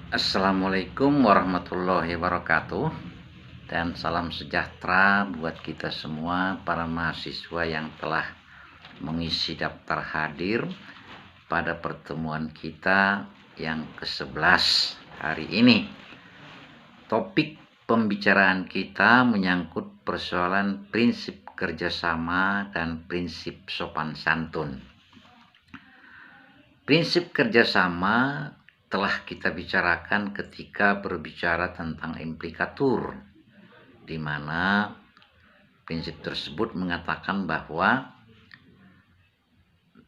Assalamualaikum warahmatullahi wabarakatuh, dan salam sejahtera buat kita semua para mahasiswa yang telah mengisi daftar hadir pada pertemuan kita yang ke-11 hari ini. Topik pembicaraan kita menyangkut persoalan prinsip kerjasama dan prinsip sopan santun. Prinsip kerjasama telah kita bicarakan ketika berbicara tentang implikatur, di mana prinsip tersebut mengatakan bahwa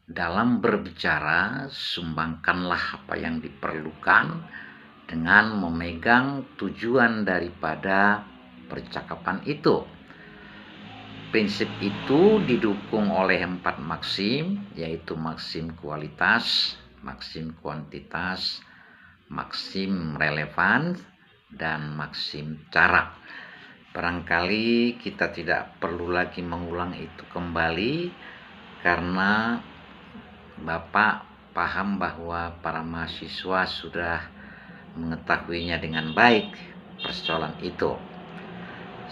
dalam berbicara sumbangkanlah apa yang diperlukan dengan memegang tujuan daripada percakapan itu. Prinsip itu didukung oleh 4 maksim, yaitu maksim kualitas, maksim kuantitas, maksim relevan, dan maksim cara. Barangkali kita tidak perlu lagi mengulang itu kembali karena Bapak paham bahwa para mahasiswa sudah mengetahuinya dengan baik persoalan itu.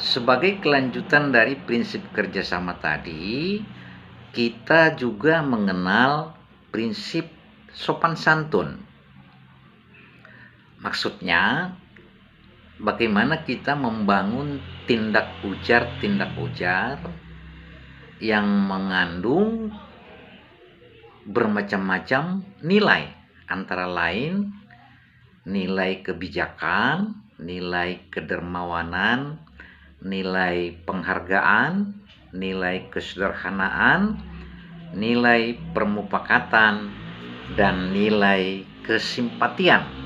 Sebagai kelanjutan dari prinsip kerjasama tadi, kita juga mengenal prinsip sopan santun. Maksudnya, bagaimana kita membangun tindak ujar yang mengandung bermacam-macam nilai, antara lain nilai kebijakan, nilai kedermawanan, nilai penghargaan, nilai kesederhanaan, nilai permufakatan, dan nilai kesimpatian.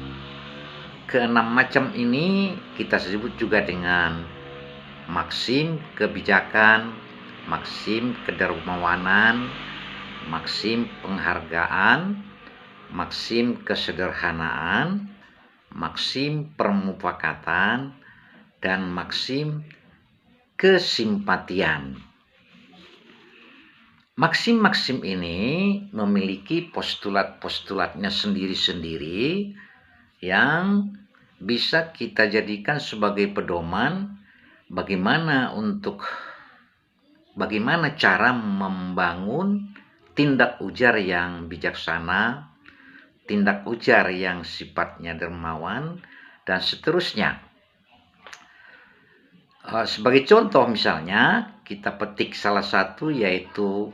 Keenam macam ini kita sebut juga dengan maksim kebijakan, maksim kedermawanan, maksim penghargaan, maksim kesederhanaan, maksim permufakatan, dan maksim kesimpatian. Maksim-maksim ini memiliki postulat-postulatnya sendiri-sendiri yang bisa kita jadikan sebagai pedoman bagaimana cara membangun tindak ujar yang bijaksana, tindak ujar yang sifatnya dermawan, dan seterusnya. Sebagai contoh misalnya, kita petik salah satu, yaitu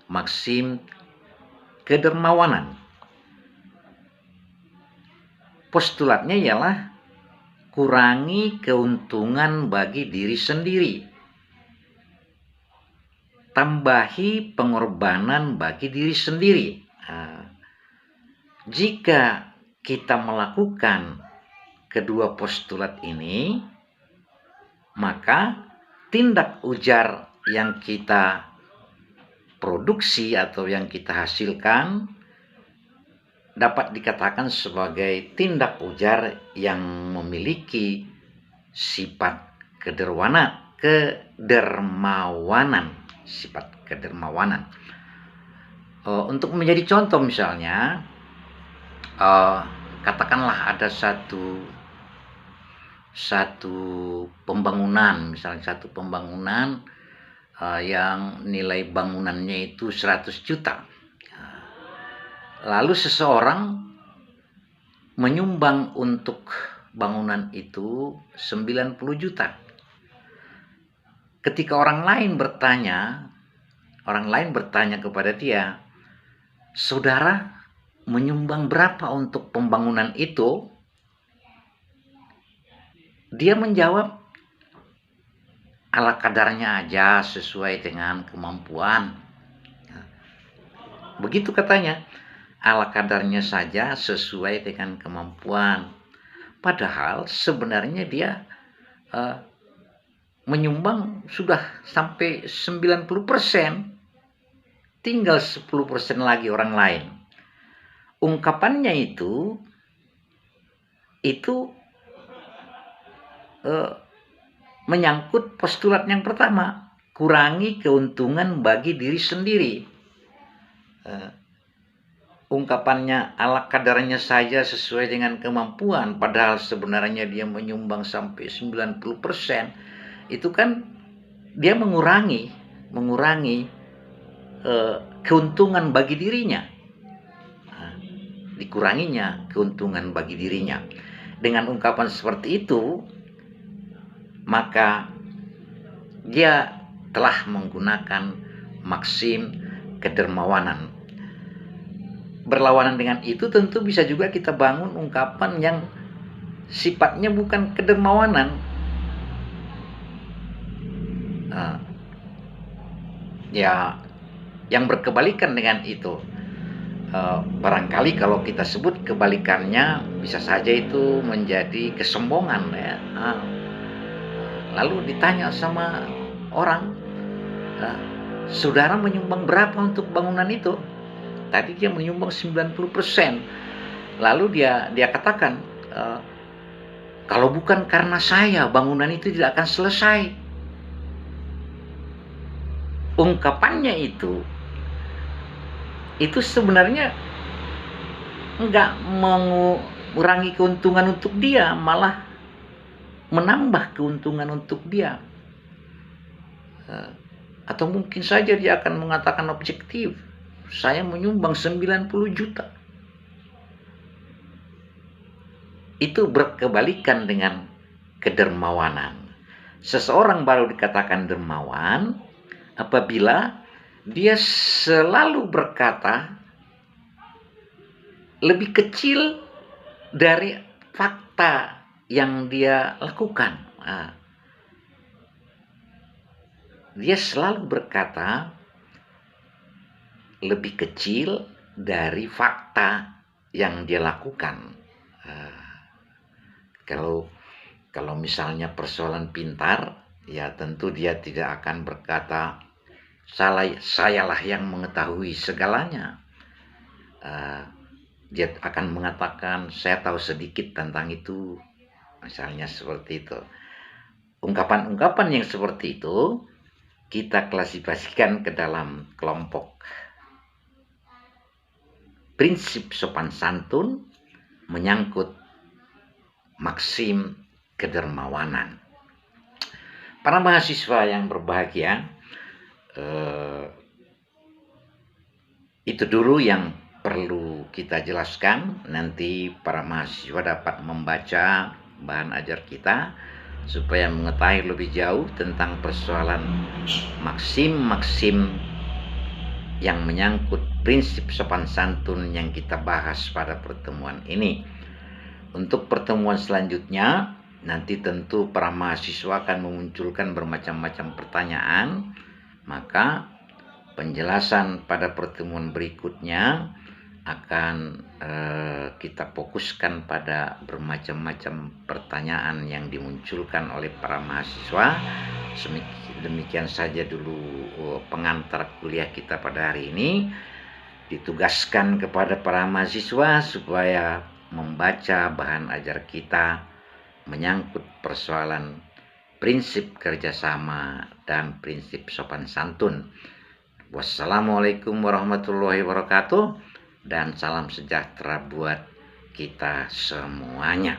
maksim kedermawanan. Postulatnya ialah kurangi keuntungan bagi diri sendiri, tambahi pengorbanan bagi diri sendiri. Jika kita melakukan kedua postulat ini, maka tindak ujar yang kita produksi atau yang kita hasilkan dapat dikatakan sebagai tindak ujar yang memiliki sifat kedermawanan. Untuk menjadi contoh misalnya, katakanlah ada satu pembangunan, yang nilai bangunannya itu 100 juta. Lalu seseorang menyumbang untuk bangunan itu 90 juta. Ketika orang lain bertanya kepada dia, "Saudara menyumbang berapa untuk pembangunan itu?" Dia menjawab, "Ala kadarnya aja, sesuai dengan kemampuan." Begitu katanya, ala kadarnya saja sesuai dengan kemampuan. Padahal sebenarnya dia menyumbang sudah sampai 90%, tinggal 10% lagi orang lain. Ungkapannya itu menyangkut postulat yang pertama, kurangi keuntungan bagi diri sendiri. ungkapannya ala kadarnya saja sesuai dengan kemampuan, padahal sebenarnya dia menyumbang sampai 90%, itu kan dia mengurangi keuntungan bagi dirinya. Nah, dikuranginya keuntungan bagi dirinya. Dengan ungkapan seperti itu, maka dia telah menggunakan maksim kedermawanan. Berlawanan dengan itu tentu bisa juga kita bangun ungkapan yang sifatnya bukan kedermawanan. Ya, yang berkebalikan dengan itu. Barangkali kalau kita sebut kebalikannya, bisa saja itu menjadi kesombongan ya. Lalu ditanya sama orang, saudara menyumbang berapa untuk bangunan itu? Tadi dia menyumbang 90%. Lalu dia katakan, kalau bukan karena saya, bangunan itu tidak akan selesai. Ungkapannya itu sebenarnya enggak mengurangi keuntungan untuk dia, malah menambah keuntungan untuk dia. Atau mungkin saja dia akan mengatakan objektif, saya menyumbang 90 juta. Itu berkebalikan dengan kedermawanan. Seseorang baru dikatakan dermawan apabila dia selalu berkata lebih kecil dari fakta yang dia lakukan. Dia selalu berkata lebih kecil dari fakta yang dia lakukan. Kalau misalnya persoalan pintar, ya tentu dia tidak akan berkata sayalah yang mengetahui segalanya. Dia akan mengatakan saya tahu sedikit tentang itu, misalnya seperti itu. Ungkapan-ungkapan yang seperti itu kita klasifikasikan ke dalam kelompok prinsip sopan santun menyangkut maksim kedermawanan. Para mahasiswa yang berbahagia, itu dulu yang perlu kita jelaskan. Nanti para mahasiswa dapat membaca bahan ajar kita supaya mengetahui lebih jauh tentang persoalan maksim-maksim yang menyangkut prinsip sopan santun yang kita bahas pada pertemuan ini. Untuk pertemuan selanjutnya, nanti tentu para mahasiswa akan memunculkan bermacam-macam pertanyaan, maka penjelasan pada pertemuan berikutnya akan kita fokuskan pada bermacam-macam pertanyaan yang dimunculkan oleh para mahasiswa. Demikian saja dulu pengantar kuliah kita pada hari ini. Ditugaskan kepada para mahasiswa supaya membaca bahan ajar kita menyangkut persoalan prinsip kerjasama dan prinsip sopan santun. Wassalamualaikum warahmatullahi wabarakatuh, dan salam sejahtera buat kita semuanya.